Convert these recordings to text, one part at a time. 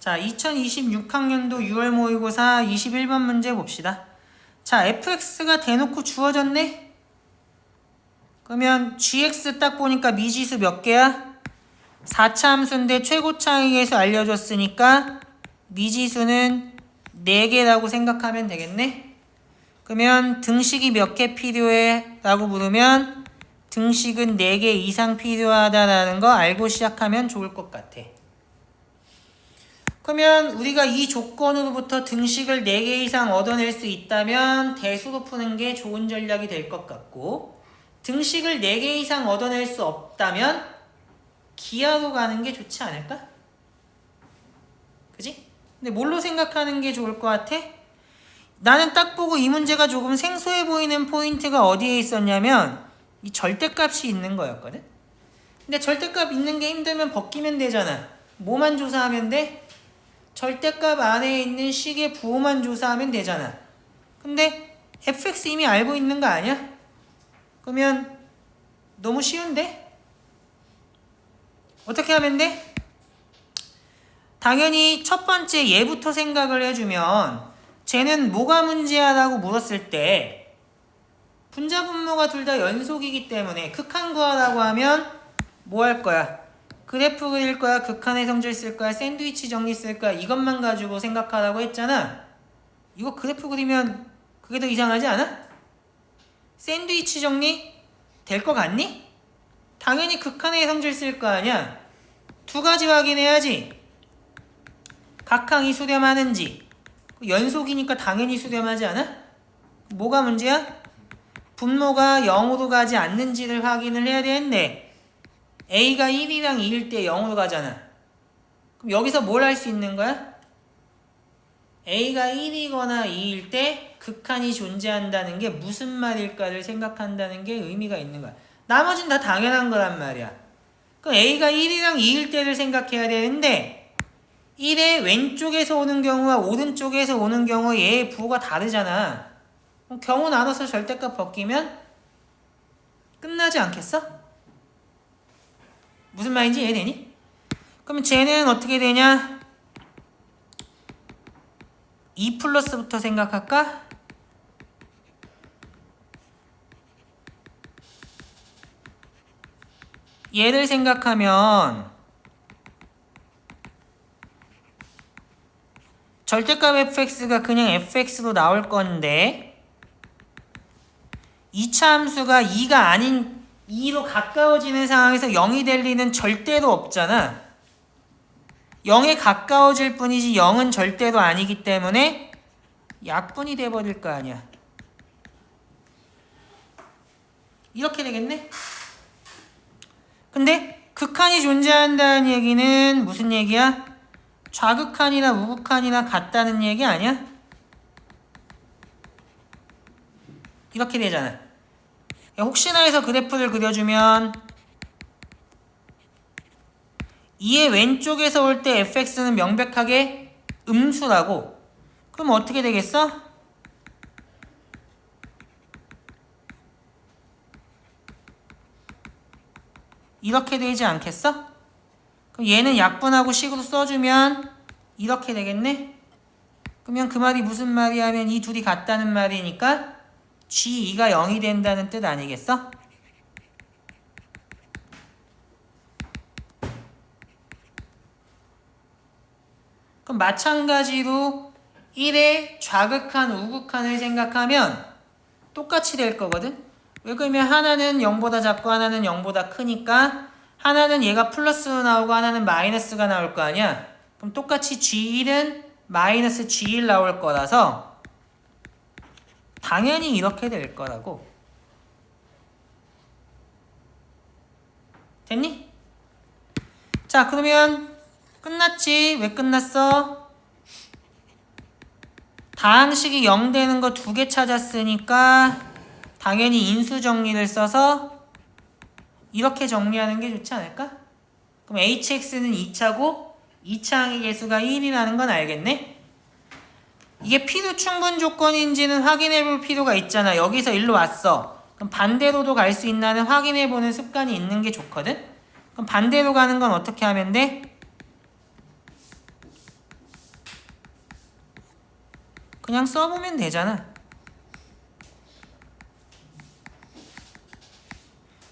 자, 2026학년도 6월 모의고사 21번 문제 봅시다. 자, fx가 대놓고 주어졌네? 그러면 gx 딱 보니까 미지수 몇 개야? 4차 함수인데 최고차 항에서 알려줬으니까 미지수는 4개라고 생각하면 되겠네? 그러면 등식이 몇 개 필요해? 라고 물으면 등식은 4개 이상 필요하다라는 거 알고 시작하면 좋을 것 같아. 그러면 우리가 이 조건으로부터 등식을 4개 이상 얻어낼 수 있다면 대수로 푸는 게 좋은 전략이 될 것 같고, 등식을 4개 이상 얻어낼 수 없다면 기하로 가는 게 좋지 않을까? 그지? 근데 뭘로 생각하는 게 좋을 것 같아? 나는 딱 보고 이 문제가 조금 생소해 보이는 포인트가 어디에 있었냐면 이 절대값이 있는 거였거든? 근데 절대값 있는 게 힘들면 벗기면 되잖아. 뭐만 조사하면 돼? 절대값 안에 있는 식의 부호만 조사하면 되잖아. 근데 fx 이미 알고 있는 거 아니야? 그러면 너무 쉬운데? 어떻게 하면 돼? 당연히 첫 번째 얘부터 생각을 해주면 쟤는 뭐가 문제야? 라고 물었을 때 분자 분모가 둘 다 연속이기 때문에 극한 구하라고 하면 뭐 할 거야? 그래프 그릴 거야? 극한의 성질 쓸 거야? 샌드위치 정리 쓸 거야? 이것만 가지고 생각하라고 했잖아. 이거 그래프 그리면 그게 더 이상하지 않아? 샌드위치 정리 될 거 같니? 당연히 극한의 성질 쓸 거 아니야. 두 가지 확인해야지. 각항이 수렴하는지. 연속이니까 당연히 수렴하지 않아? 뭐가 문제야? 분모가 0으로 가지 않는지를 확인을 해야 되는데 A가 1이랑 2일 때 0으로 가잖아. 그럼 여기서 뭘 할 수 있는 거야? A가 1이거나 2일 때 극한이 존재한다는 게 무슨 말일까를 생각한다는 게 의미가 있는 거야. 나머지는 다 당연한 거란 말이야. 그럼 A가 1이랑 2일 때를 생각해야 되는데 1의 왼쪽에서 오는 경우와 오른쪽에서 오는 경우 얘의 부호가 다르잖아. 그럼 경우 나눠서 절대값 벗기면 끝나지 않겠어? 무슨 말인지 이해되니? 그러면 쟤는 어떻게 되냐? 2 플러스부터 생각할까? 얘를 생각하면 절대값 fx가 그냥 fx로 나올 건데 2차 함수가 2가 아닌 2로 가까워지는 상황에서 0이 될 리는 절대로 없잖아. 0에 가까워질 뿐이지 0은 절대로 아니기 때문에 약분이 돼버릴 거 아니야. 이렇게 되겠네? 근데 극한이 존재한다는 얘기는 무슨 얘기야? 좌극한이나 우극한이나 같다는 얘기 아니야? 이렇게 되잖아. 혹시나 해서 그래프를 그려주면 2의 왼쪽에서 올 때 fx는 명백하게 음수라고. 그럼 어떻게 되겠어? 이렇게 되지 않겠어? 그럼 얘는 약분하고 식으로 써주면 이렇게 되겠네? 그러면 그 말이 무슨 말이야 하면 이 둘이 같다는 말이니까 G2가 0이 된다는 뜻 아니겠어? 그럼 마찬가지로 1의 좌극한, 우극한을 생각하면 똑같이 될 거거든? 왜 그러면 하나는 0보다 작고 하나는 0보다 크니까 하나는 얘가 플러스로 나오고 하나는 마이너스가 나올 거 아니야? 그럼 똑같이 G1은 마이너스 G1 나올 거라서 당연히 이렇게 될 거라고. 됐니? 자, 그러면 끝났지? 왜 끝났어? 다항식이 0 되는 거 2개 찾았으니까 당연히 인수 정리를 써서 이렇게 정리하는 게 좋지 않을까? 그럼 hx는 2차고 2차 항의 개수가 1이라는 건 알겠네? 이게 필요 충분 조건인지는 확인해 볼 필요가 있잖아. 여기서 일로 왔어. 그럼 반대로도 갈 수 있나는 확인해 보는 습관이 있는 게 좋거든? 그럼 반대로 가는 건 어떻게 하면 돼? 그냥 써보면 되잖아.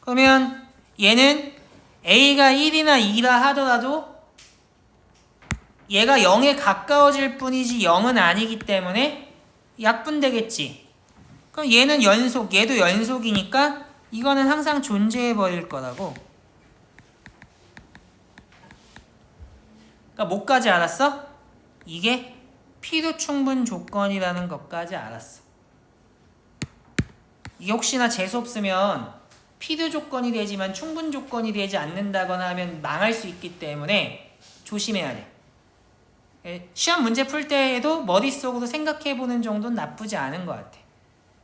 그러면 얘는 a가 1이나 2라 하더라도 얘가 0에 가까워질 뿐이지 0은 아니기 때문에 약분되겠지. 그럼 얘는 연속, 얘도 연속이니까 이거는 항상 존재해 버릴 거라고. 그러니까 뭐까지 알았어? 이게 필요 충분 조건이라는 것까지 알았어. 이게 혹시나 재수 없으면 필요 조건이 되지만 충분 조건이 되지 않는다거나 하면 망할 수 있기 때문에 조심해야 돼. 시험 문제 풀 때에도 머릿속으로 생각해보는 정도는 나쁘지 않은 것 같아.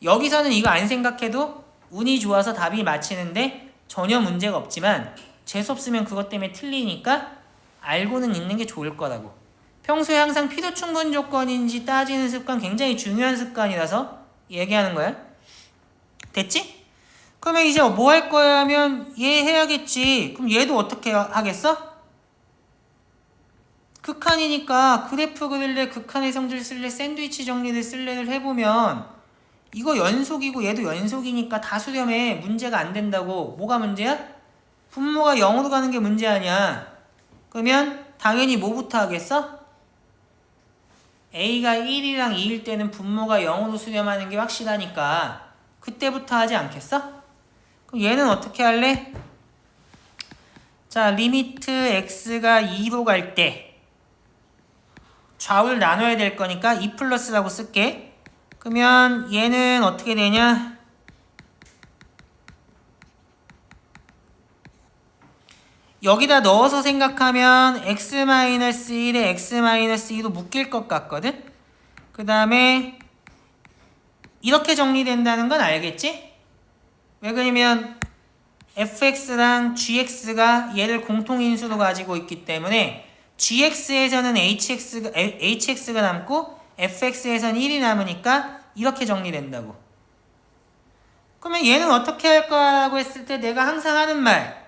여기서는 이거 안 생각해도 운이 좋아서 답이 맞히는데 전혀 문제가 없지만 재수 없으면 그것 때문에 틀리니까 알고는 있는 게 좋을 거라고. 평소에 항상 필요 충분 조건인지 따지는 습관 굉장히 중요한 습관이라서 얘기하는 거야. 됐지? 그러면 이제 뭐 할 거야 하면 얘 해야겠지. 그럼 얘도 어떻게 하겠어? 극한이니까 그래프 그릴래, 극한의 성질 쓸래, 샌드위치 정리를 쓸래를 해보면 이거 연속이고 얘도 연속이니까 다 수렴해. 문제가 안 된다고. 뭐가 문제야? 분모가 0으로 가는 게 문제 아니야. 그러면 당연히 뭐부터 하겠어? a가 1이랑 2일 때는 분모가 0으로 수렴하는 게 확실하니까 그때부터 하지 않겠어? 그럼 얘는 어떻게 할래? 자, 리미트 x가 2로 갈 때 좌우를 나눠야 될 거니까 2 플러스라고 쓸게. 그러면 얘는 어떻게 되냐? 여기다 넣어서 생각하면 x-1에 x-2로 묶일 것 같거든? 그 다음에 이렇게 정리된다는 건 알겠지? 왜 그러냐면 fx랑 gx가 얘를 공통인수로 가지고 있기 때문에 gx에서는 hx가 남고 fx에서는 1이 남으니까 이렇게 정리된다고. 그러면 얘는 어떻게 할 거라고 했을 때 내가 항상 하는 말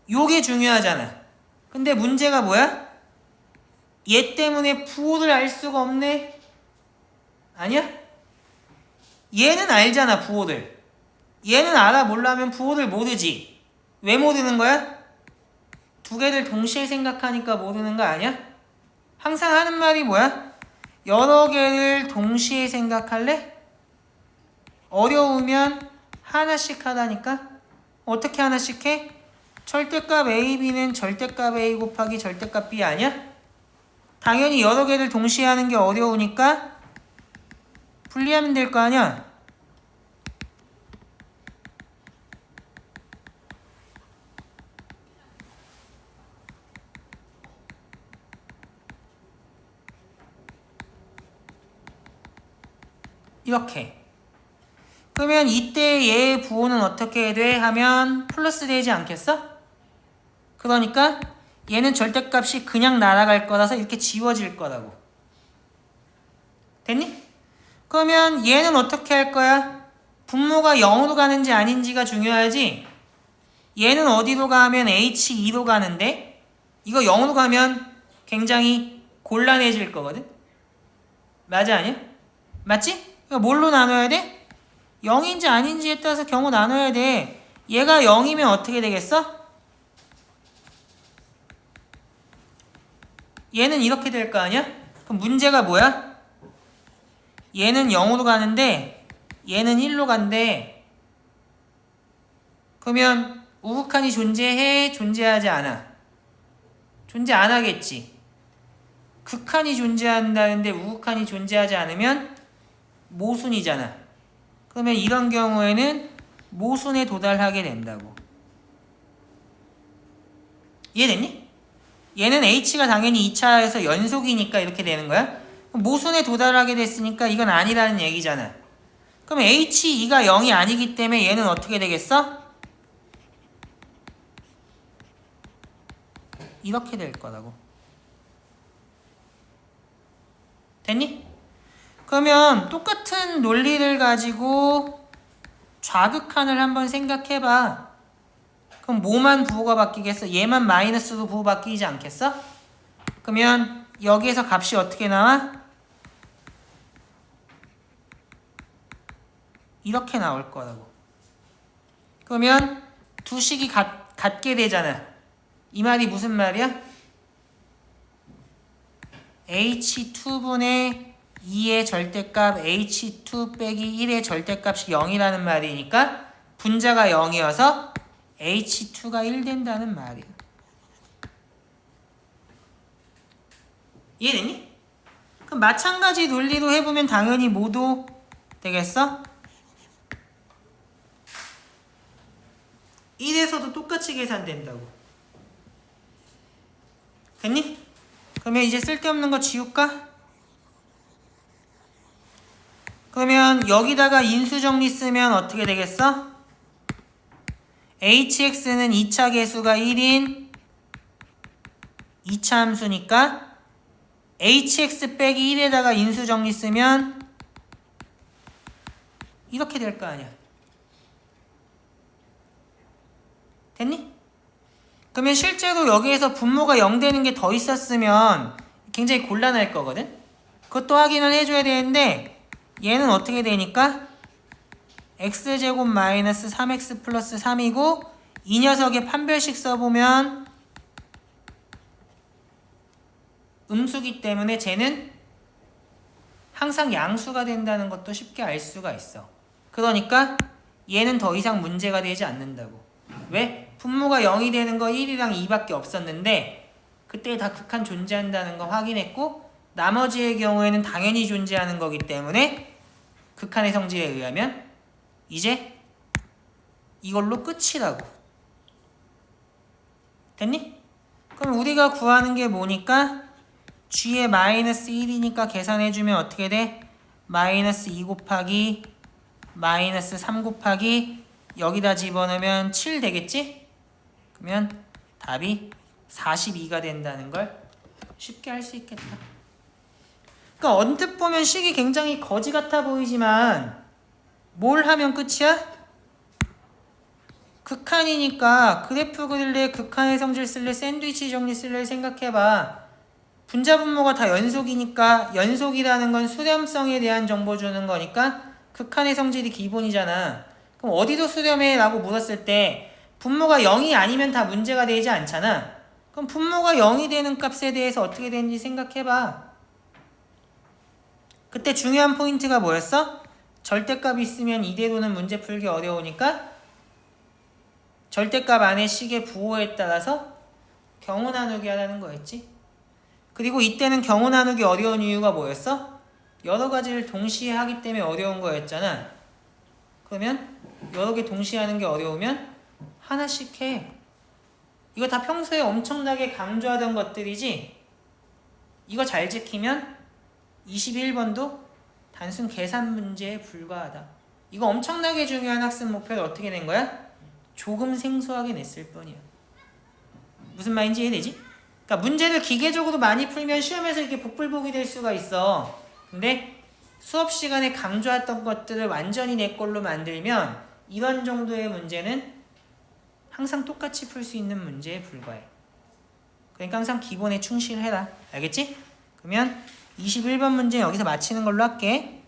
요게 중요하잖아. 근데 문제가 뭐야? 얘 때문에 부호를 알 수가 없네? 아니야? 얘는 알잖아, 부호를. 얘는 알아, 몰라 하면 부호를 모르지. 왜 모르는 거야? 두 개를 동시에 생각하니까 모르는 거 아니야? 항상 하는 말이 뭐야? 여러 개를 동시에 생각할래? 어려우면 하나씩 하라니까? 어떻게 하나씩 해? 절대값 a, b는 절대값 a 곱하기 절대값 b 아니야? 당연히 여러 개를 동시에 하는 게 어려우니까 분리하면 될 거 아니야? 이렇게. 그러면 이때 얘의 부호는 어떻게 돼? 하면 플러스 되지 않겠어? 그러니까 얘는 절대값이 그냥 날아갈 거라서 이렇게 지워질 거라고. 됐니? 그러면 얘는 어떻게 할 거야? 분모가 0으로 가는지 아닌지가 중요하지? 얘는 어디로 가면 h2로 가는데 이거 0으로 가면 굉장히 곤란해질 거거든? 맞아 아니야? 맞지? 그러니까 뭘로 나눠야 돼? 0인지 아닌지에 따라서 경우 나눠야 돼. 얘가 0이면 어떻게 되겠어? 얘는 이렇게 될 거 아니야? 그럼 문제가 뭐야? 얘는 0으로 가는데 얘는 1로 간대. 그러면 우극한이 존재해? 존재하지 않아? 존재 안 하겠지. 극한이 존재한다는데 우극한이 존재하지 않으면 모순이잖아. 그러면 이런 경우에는 모순에 도달하게 된다고. 이해됐니? 얘는 h가 당연히 2차에서 연속이니까 이렇게 되는 거야. 모순에 도달하게 됐으니까 이건 아니라는 얘기잖아. 그럼 h2가 0이 아니기 때문에 얘는 어떻게 되겠어? 이렇게 될 거라고. 됐니? 그러면 똑같은 논리를 가지고 좌극한을 한번 생각해봐. 그럼 뭐만 부호가 바뀌겠어? 얘만 마이너스로 부호 바뀌지 않겠어? 그러면 여기에서 값이 어떻게 나와? 이렇게 나올 거라고. 그러면 두 식이 같게 되잖아. 이 말이 무슨 말이야? h2분의 2의 절대값 h2 빼기 1의 절대값이 0이라는 말이니까 분자가 0이어서 h2가 1 된다는 말이야. 이해됐니? 그럼 마찬가지 논리로 해보면 당연히 뭐도 되겠어? 1에서도 똑같이 계산된다고. 됐니? 그러면 이제 쓸데없는 거 지울까? 그러면 여기다가 인수정리 쓰면 어떻게 되겠어? hx는 2차 계수가 1인 2차 함수니까 hx 빼기 1에다가 인수정리 쓰면 이렇게 될 거 아니야. 됐니? 그러면 실제로 여기에서 분모가 0 되는 게 더 있었으면 굉장히 곤란할 거거든? 그것도 확인을 해줘야 되는데 얘는 어떻게 되니까? x제곱 마이너스 3x 플러스 3이고 이 녀석의 판별식 써보면 음수기 때문에 쟤는 항상 양수가 된다는 것도 쉽게 알 수가 있어. 그러니까 얘는 더 이상 문제가 되지 않는다고. 왜? 분모가 0이 되는 거 1이랑 2밖에 없었는데 그때 다 극한 존재한다는 거 확인했고 나머지의 경우에는 당연히 존재하는 거기 때문에 극한의 성질에 의하면 이제 이걸로 끝이라고. 됐니? 그럼 우리가 구하는 게 뭐니까? g의 마이너스 1이니까 계산해주면 어떻게 돼? 마이너스 2 곱하기 마이너스 3 곱하기 여기다 집어넣으면 7 되겠지? 그러면 답이 42가 된다는 걸 쉽게 할 수 있겠다. 그러니까 언뜻 보면 식이 굉장히 거지 같아 보이지만 뭘 하면 끝이야? 극한이니까 그래프 그릴래, 극한의 성질 쓸래, 샌드위치 정리 쓸래 생각해봐. 분자 분모가 다 연속이니까 연속이라는 건 수렴성에 대한 정보 주는 거니까 극한의 성질이 기본이잖아. 그럼 어디도 수렴해? 라고 물었을 때 분모가 0이 아니면 다 문제가 되지 않잖아. 그럼 분모가 0이 되는 값에 대해서 어떻게 되는지 생각해봐. 그때 중요한 포인트가 뭐였어? 절대값이 있으면 이대로는 문제 풀기 어려우니까 절대값 안에 식의 부호에 따라서 경우 나누기 하라는 거였지. 그리고 이때는 경우 나누기 어려운 이유가 뭐였어? 여러 가지를 동시에 하기 때문에 어려운 거였잖아. 그러면 여러 개 동시에 하는 게 어려우면 하나씩 해. 이거 다 평소에 엄청나게 강조하던 것들이지. 이거 잘 지키면 21번도 단순 계산 문제에 불과하다. 이거 엄청나게 중요한 학습 목표를 어떻게 낸 거야? 조금 생소하게 냈을 뿐이야. 무슨 말인지 이해되지? 그러니까 문제를 기계적으로 많이 풀면 시험에서 이렇게 복불복이 될 수가 있어. 근데 수업 시간에 강조했던 것들을 완전히 내 걸로 만들면 이런 정도의 문제는 항상 똑같이 풀 수 있는 문제에 불과해. 그러니까 항상 기본에 충실해라. 알겠지? 그러면 21번 문제 여기서 마치는 걸로 할게.